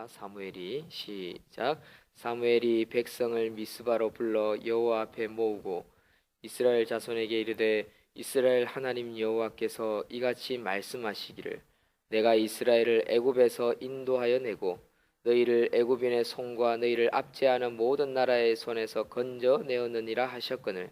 사무엘이 시작. 사무엘이 백성을 미스바로 불러 여호와 앞에 모으고 이스라엘 자손에게 이르되 이스라엘 하나님 여호와께서 이같이 말씀하시기를 내가 이스라엘을 애굽에서 인도하여 내고 너희를 애굽인의 손과 너희를 압제하는 모든 나라의 손에서 건져 내었느니라 하셨거늘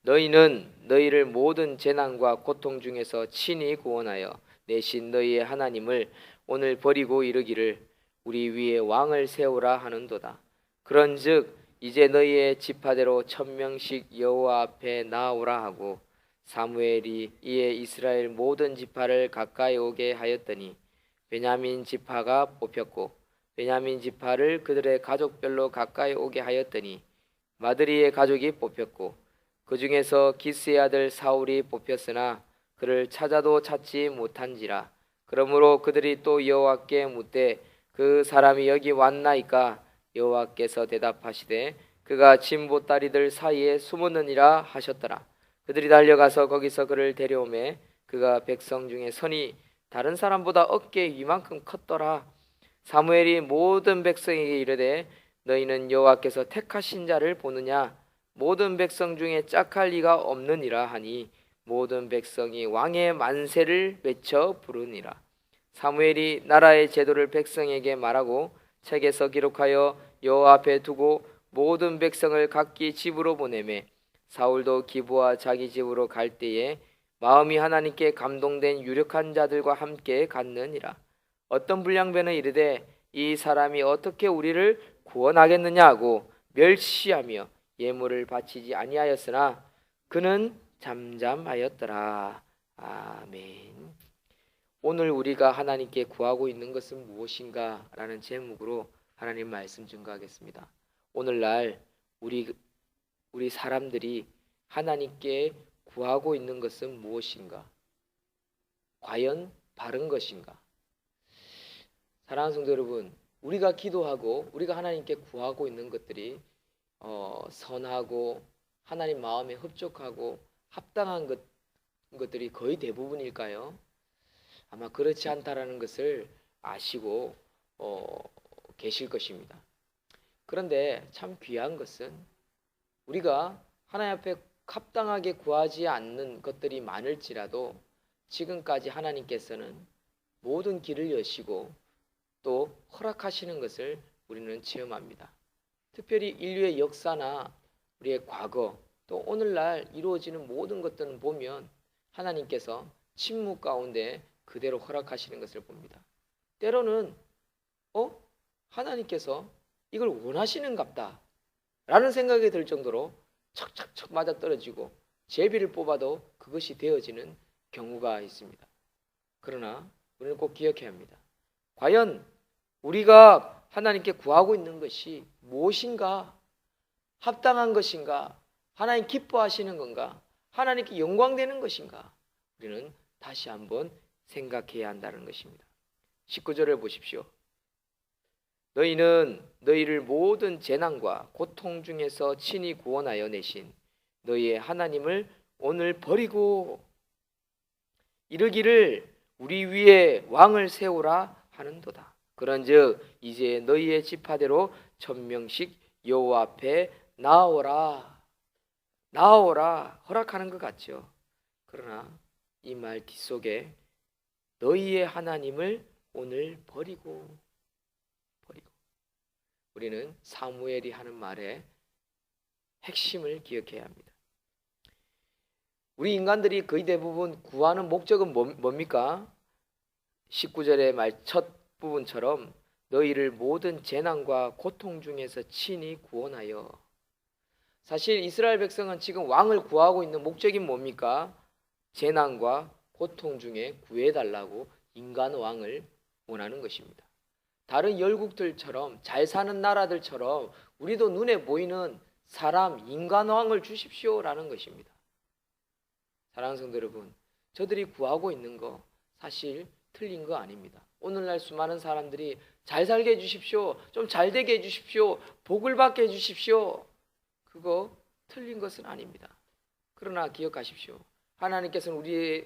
너희는 너희를 모든 재난과 고통 중에서 친히 구원하여 내신 너희의 하나님을 오늘 버리고 이르기를 우리 위에 왕을 세우라 하는도다. 그런즉 이제 너희의 지파대로 1000명씩 여호와 앞에 나오라 하고 사무엘이 이에 이스라엘 모든 지파를 가까이 오게 하였더니 베냐민 지파가 뽑혔고 베냐민 지파를 그들의 가족별로 가까이 오게 하였더니 마드리의 가족이 뽑혔고 그 중에서 기스의 아들 사울이 뽑혔으나 그를 찾아도 찾지 못한지라. 그러므로 그들이 또 여호와께 묻되 그 사람이 여기 왔나이까? 여호와께서 대답하시되 그가 진보다리들 사이에 숨었느니라 하셨더라. 그들이 달려가서 거기서 그를 데려오매 그가 백성 중에 선이 다른 사람보다 어깨 위만큼 컸더라. 사무엘이 모든 백성에게 이르되 너희는 여호와께서 택하신 자를 보느냐? 모든 백성 중에 짝할 리가 없느니라 하니 모든 백성이 왕의 만세를 외쳐 부르니라. 사무엘이 나라의 제도를 백성에게 말하고 책에서 기록하여 여호와 앞에 두고 모든 백성을 각기 집으로 보내매 사울도 기브와 자기 집으로 갈 때에 마음이 하나님께 감동된 유력한 자들과 함께 갔느니라. 어떤 불량배는 이르되 이 사람이 어떻게 우리를 구원하겠느냐 하고 멸시하며 예물을 바치지 아니하였으나 그는 잠잠하였더라. 아멘. 오늘 우리가 하나님께 구하고 있는 것은 무엇인가? 라는 제목으로 하나님 말씀 증거하겠습니다. 오늘날 우리 사람들이 하나님께 구하고 있는 것은 무엇인가? 과연 바른 것인가? 사랑하는 성도 여러분, 우리가 기도하고 우리가 하나님께 구하고 있는 것들이 선하고 하나님 마음에 흡족하고 합당한 것들이 거의 대부분일까요? 아마 그렇지 않다라는 것을 아시고 계실 것입니다. 그런데 참 귀한 것은 우리가 하나님 앞에 합당하게 구하지 않는 것들이 많을지라도 지금까지 하나님께서는 모든 길을 여시고 또 허락하시는 것을 우리는 체험합니다. 특별히 인류의 역사나 우리의 과거 또 오늘날 이루어지는 모든 것들을 보면 하나님께서 침묵 가운데 그대로 허락하시는 것을 봅니다. 때로는 하나님께서 이걸 원하시는갑다 라는 생각이 들 정도로 척척척 맞아떨어지고 제비를 뽑아도 그것이 되어지는 경우가 있습니다. 그러나 우리는 꼭 기억해야 합니다. 과연 우리가 하나님께 구하고 있는 것이 무엇인가? 합당한 것인가? 하나님 기뻐하시는 건가? 하나님께 영광되는 것인가? 우리는 다시 한번 생각해야 한다는 것입니다. 19절을 보십시오. 너희는 너희를 모든 재난과 고통 중에서 친히 구원하여 내신 너희의 하나님을 오늘 버리고 이르기를 우리 위에 왕을 세우라 하는도다. 그런즉 이제 너희의 지파대로 1000명씩 여호와 앞에 나오라 허락하는 것 같죠. 그러나 이 말 뒷속에 너희의 하나님을 오늘 버리고 우리는 사무엘이 하는 말의 핵심을 기억해야 합니다. 우리 인간들이 거의 대부분 구하는 목적은 뭡니까? 19절의 말 첫 부분처럼 너희를 모든 재난과 고통 중에서 친히 구원하여. 사실 이스라엘 백성은 지금 왕을 구하고 있는 목적이 뭡니까? 재난과 고통 중에 구해달라고 인간 왕을 원하는 것입니다. 다른 열국들처럼 잘 사는 나라들처럼 우리도 눈에 보이는 사람, 인간 왕을 주십시오라는 것입니다. 사랑하는 성도 여러분, 저들이 구하고 있는 거 사실 틀린 거 아닙니다. 오늘날 수많은 사람들이 잘 살게 해주십시오, 좀 잘 되게 해주십시오, 복을 받게 해주십시오. 그거 틀린 것은 아닙니다. 그러나 기억하십시오. 하나님께서는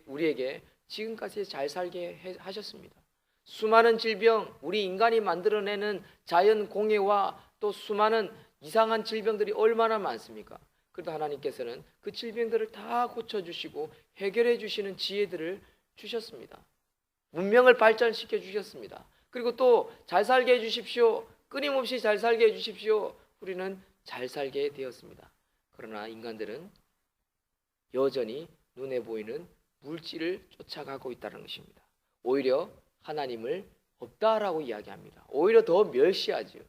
우리에게 지금까지 잘 살게 하셨습니다. 수많은 질병, 우리 인간이 만들어내는 자연 공해와 또 수많은 이상한 질병들이 얼마나 많습니까? 그래도 하나님께서는 그 질병들을 다 고쳐주시고 해결해 주시는 지혜들을 주셨습니다. 문명을 발전시켜 주셨습니다. 그리고 또 잘 살게 해 주십시오. 끊임없이 잘 살게 해 주십시오. 우리는 잘 살게 되었습니다. 그러나 인간들은 여전히 눈에 보이는 물질을 쫓아가고 있다는 것입니다. 오히려 하나님을 없다라고 이야기합니다. 오히려 더 멸시하지요.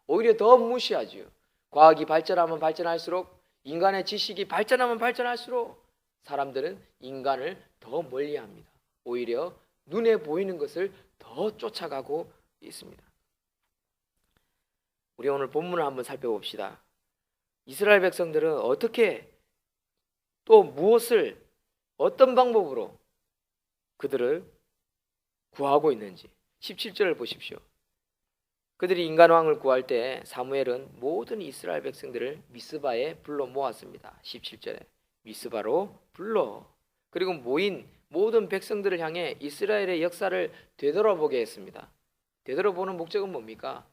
오히려 더 무시하지요. 과학이 발전하면 발전할수록, 인간의 지식이 발전하면 발전할수록 사람들은 인간을 더 멀리합니다. 오히려 눈에 보이는 것을 더 쫓아가고 있습니다. 우리 오늘 본문을 한번 살펴봅시다. 이스라엘 백성들은 어떻게 또 무엇을 어떤 방법으로 그들을 구하고 있는지 17절을 보십시오. 그들이 인간왕을 구할 때 사무엘은 모든 이스라엘 백성들을 미스바에 불러 모았습니다. 17절에 미스바로 불러, 그리고 모인 모든 백성들을 향해 이스라엘의 역사를 되돌아보게 했습니다. 되돌아보는 목적은 뭡니까?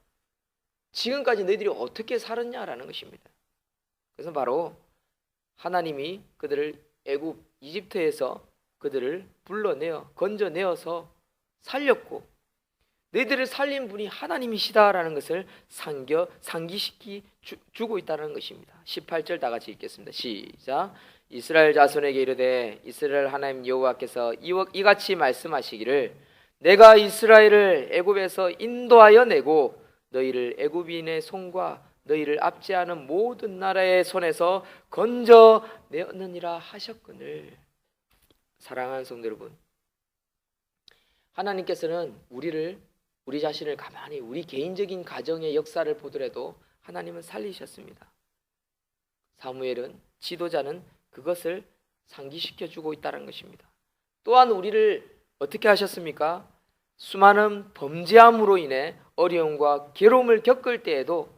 지금까지 너희들이 어떻게 살았냐라는 것입니다. 그래서 바로 하나님이 그들을 애굽 이집트에서 그들을 불러내어 건져내어서 살렸고, 너희들을 살린 분이 하나님이시다라는 것을 상기시키고 있다는 것입니다. 18절 다 같이 읽겠습니다. 시작. 이스라엘 자손에게 이르되 이스라엘 하나님 여호와께서 이같이 말씀하시기를 내가 이스라엘을 애굽에서 인도하여 내고 너희를 애굽인의 손과 너희를 압제하는 모든 나라의 손에서 건져내었느니라 하셨거늘. 사랑하는 성도 여러분, 하나님께서는 우리 자신을 가만히 우리 개인적인 가정의 역사를 보더라도 하나님은 살리셨습니다. 사무엘은, 지도자는 그것을 상기시켜주고 있다는 것입니다. 또한 우리를 어떻게 하셨습니까? 수많은 범죄함으로 인해 어려움과 괴로움을 겪을 때에도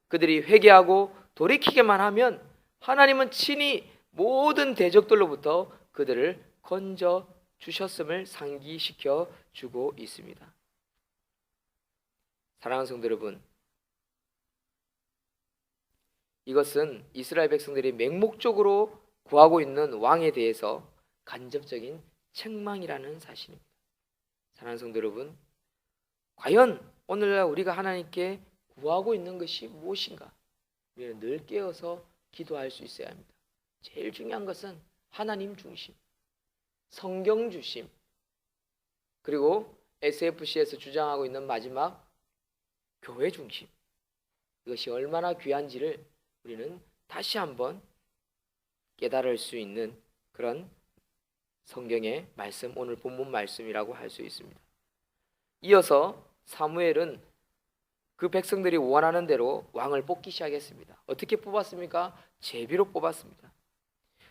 그들이 회개하고 돌이키게만 하면 하나님은 친히 모든 대적들로부터 그들을 건져 주셨음을 상기시켜 주고 있습니다. 사랑하는 성도 여러분, 이것은 이스라엘 백성들이 맹목적으로 구하고 있는 왕에 대해서 간접적인 책망이라는 사실입니다. 사랑하는 성도 여러분, 과연 오늘날 우리가 하나님께 구하고 있는 것이 무엇인가? 우리는 늘 깨어서 기도할 수 있어야 합니다. 제일 중요한 것은 하나님 중심, 성경 중심, 그리고 SFC에서 주장하고 있는 마지막 교회 중심. 이것이 얼마나 귀한지를 우리는 다시 한번 깨달을 수 있는 그런 성경의 말씀, 오늘 본문 말씀이라고 할 수 있습니다. 이어서 사무엘은 그 백성들이 원하는 대로 왕을 뽑기 시작했습니다. 어떻게 뽑았습니까? 제비로 뽑았습니다.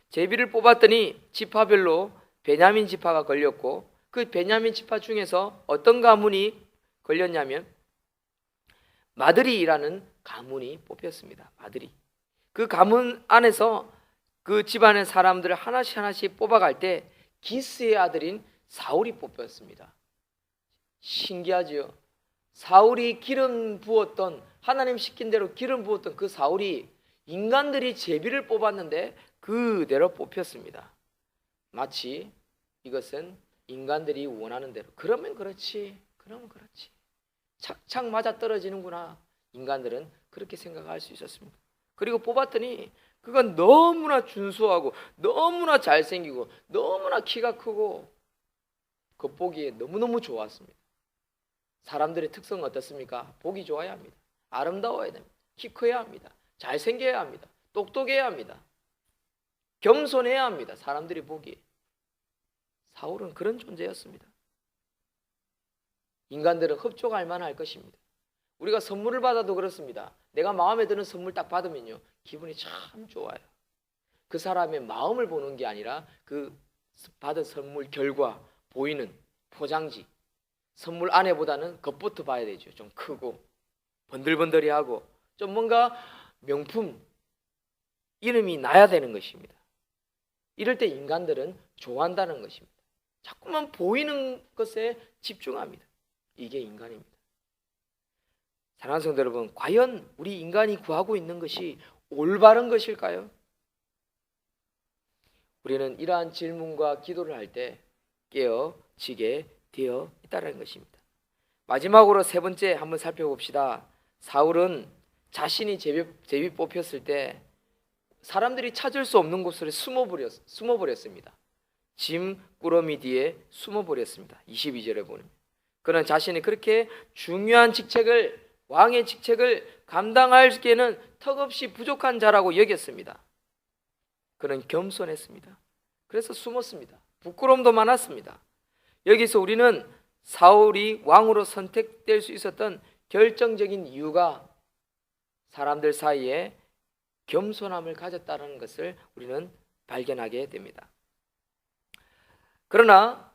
제비를 뽑았더니 지파별로 베냐민 지파가 걸렸고, 그 베냐민 지파 중에서 어떤 가문이 걸렸냐면 마드리라는 가문이 뽑혔습니다. 마드리. 그 가문 안에서 그 집안의 사람들을 하나씩 뽑아갈 때 기스의 아들인 사울이 뽑혔습니다. 신기하지요? 사울이 기름 부었던, 하나님 시킨 대로 기름 부었던 그 사울이 인간들이 제비를 뽑았는데 그대로 뽑혔습니다. 마치 이것은 인간들이 원하는 대로, 그러면 그렇지, 그러면 그렇지, 착착 맞아 떨어지는구나, 인간들은 그렇게 생각할 수 있었습니다. 그리고 뽑았더니 그건 너무나 준수하고 너무나 잘생기고 너무나 키가 크고 겉보기에 너무너무 좋았습니다. 사람들의 특성은 어떻습니까? 보기 좋아야 합니다. 아름다워야 됩니다. 키 커야 합니다. 잘생겨야 합니다. 똑똑해야 합니다. 겸손해야 합니다. 사람들이 보기에. 사울은 그런 존재였습니다. 인간들은 흡족할 만할 것입니다. 우리가 선물을 받아도 그렇습니다. 내가 마음에 드는 선물 딱 받으면요, 기분이 참 좋아요. 그 사람의 마음을 보는 게 아니라 그 받은 선물 결과 보이는 포장지, 선물 안에보다는 겉부터 봐야 되죠. 좀 크고 번들번들이하고 좀 뭔가 명품 이름이 나야 되는 것입니다. 이럴 때 인간들은 좋아한다는 것입니다. 자꾸만 보이는 것에 집중합니다. 이게 인간입니다. 사랑하는 성도 여러분, 과연 우리 인간이 구하고 있는 것이 올바른 것일까요? 우리는 이러한 질문과 기도를 할 때 깨어지게 되어 있다는 것입니다. 마지막으로 세 번째 한번 살펴봅시다. 사울은 자신이 제비 뽑혔을 때 사람들이 찾을 수 없는 곳으로 숨어버렸습니다. 짐 꾸러미 뒤에 숨어버렸습니다. 22절에 보면 그는 자신이 그렇게 중요한 직책을, 왕의 직책을 감당하기에는 턱없이 부족한 자라고 여겼습니다. 그는 겸손했습니다. 그래서 숨었습니다. 부끄러움도 많았습니다. 여기서 우리는 사울이 왕으로 선택될 수 있었던 결정적인 이유가 사람들 사이에 겸손함을 가졌다는 것을 우리는 발견하게 됩니다. 그러나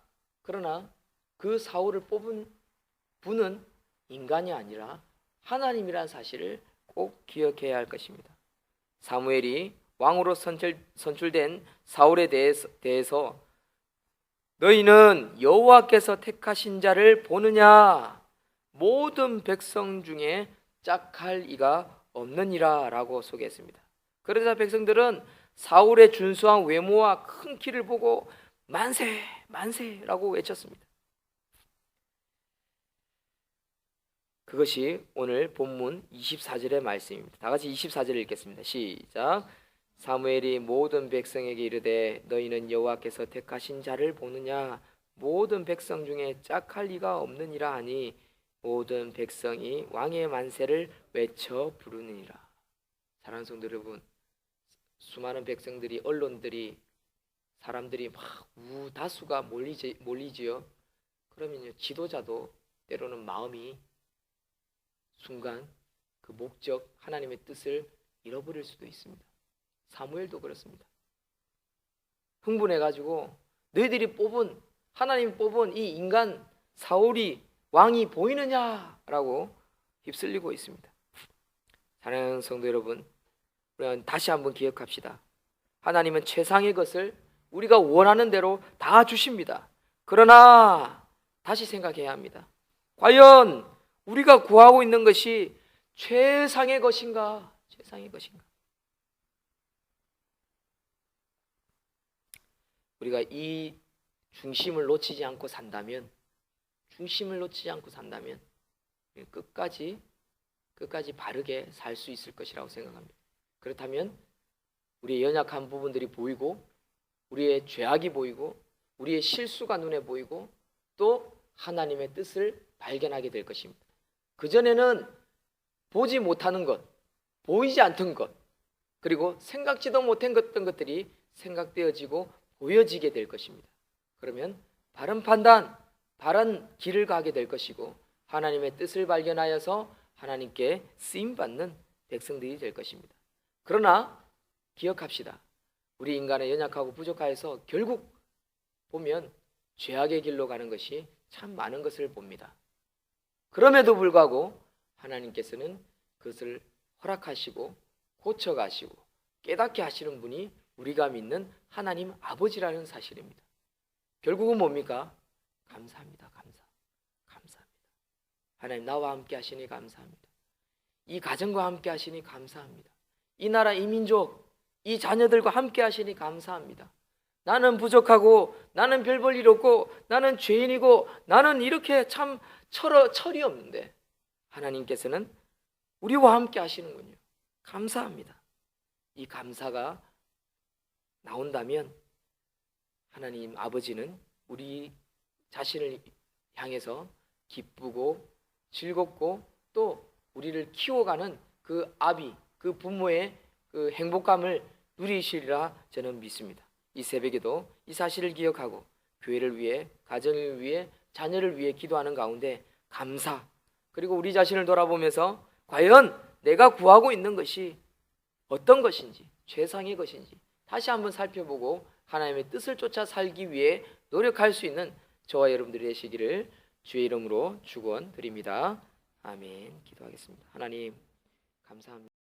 그 사울을 뽑은 분은 인간이 아니라 하나님이라는 사실을 꼭 기억해야 할 것입니다. 사무엘이 왕으로 선출된 사울에 대해서 너희는 여호와께서 택하신 자를 보느냐? 모든 백성 중에 짝할 이가 없느니라 라고 소개했습니다. 그러자 백성들은 사울의 준수한 외모와 큰 키를 보고 만세 만세라고 외쳤습니다. 그것이 오늘 본문 24절의 말씀입니다. 다 같이 24절을 읽겠습니다. 시작. 사무엘이 모든 백성에게 이르되 너희는 여호와께서 택하신 자를 보느냐? 모든 백성 중에 짝할 리가 없느니라 하니 모든 백성이 왕의 만세를 외쳐 부르느니라. 사랑하는 성도 여러분, 수많은 백성들이, 언론들이, 사람들이 막 다수가 몰리지요. 그러면요, 지도자도 때로는 마음이 순간 그 목적, 하나님의 뜻을 잃어버릴 수도 있습니다. 사무엘도 그렇습니다. 흥분해가지고 너희들이 하나님 뽑은 이 인간 사울이 왕이 보이느냐라고 휩쓸리고 있습니다. 사랑하는 성도 여러분, 우리는 다시 한번 기억합시다. 하나님은 최상의 것을 우리가 원하는 대로 다 주십니다. 그러나 다시 생각해야 합니다. 과연 우리가 구하고 있는 것이 최상의 것인가? 최상의 것인가? 우리가 이 중심을 놓치지 않고 산다면 끝까지 바르게 살 수 있을 것이라고 생각합니다. 그렇다면 우리의 연약한 부분들이 보이고, 우리의 죄악이 보이고, 우리의 실수가 눈에 보이고, 또 하나님의 뜻을 발견하게 될 것입니다. 그전에는 보지 못하는 것, 보이지 않던 것, 그리고 생각지도 못한 것들이 생각되어지고 보여지게 될 것입니다. 그러면 바른 판단, 바른 길을 가게 될 것이고, 하나님의 뜻을 발견하여서 하나님께 쓰임받는 백성들이 될 것입니다. 그러나 기억합시다. 우리 인간의 연약하고 부족하여서 결국 보면 죄악의 길로 가는 것이 참 많은 것을 봅니다. 그럼에도 불구하고 하나님께서는 그것을 허락하시고 고쳐가시고 깨닫게 하시는 분이 우리가 믿는 하나님 아버지라는 사실입니다. 결국은 뭡니까? 감사합니다. 감사합니다. 하나님 나와 함께 하시니 감사합니다. 이 가정과 함께 하시니 감사합니다. 이 나라, 이 민족, 이 자녀들과 함께 하시니 감사합니다. 나는 부족하고, 나는 별 볼 일 없고, 나는 죄인이고, 나는 이렇게 참 철이 없는데 하나님께서는 우리와 함께 하시는군요. 감사합니다. 이 감사가 나온다면 하나님 아버지는 우리 자신을 향해서 기쁘고 즐겁고 또 우리를 키워가는 그 아비, 그 부모의 그 행복감을 누리시리라 저는 믿습니다. 이 새벽에도 이 사실을 기억하고 교회를 위해, 가정을 위해, 자녀를 위해 기도하는 가운데 감사, 그리고 우리 자신을 돌아보면서 과연 내가 구하고 있는 것이 어떤 것인지, 최상의 것인지 다시 한번 살펴보고 하나님의 뜻을 쫓아 살기 위해 노력할 수 있는 저와 여러분들이 되시기를 주의 이름으로 축원드립니다. 아멘. 기도하겠습니다. 하나님 감사합니다.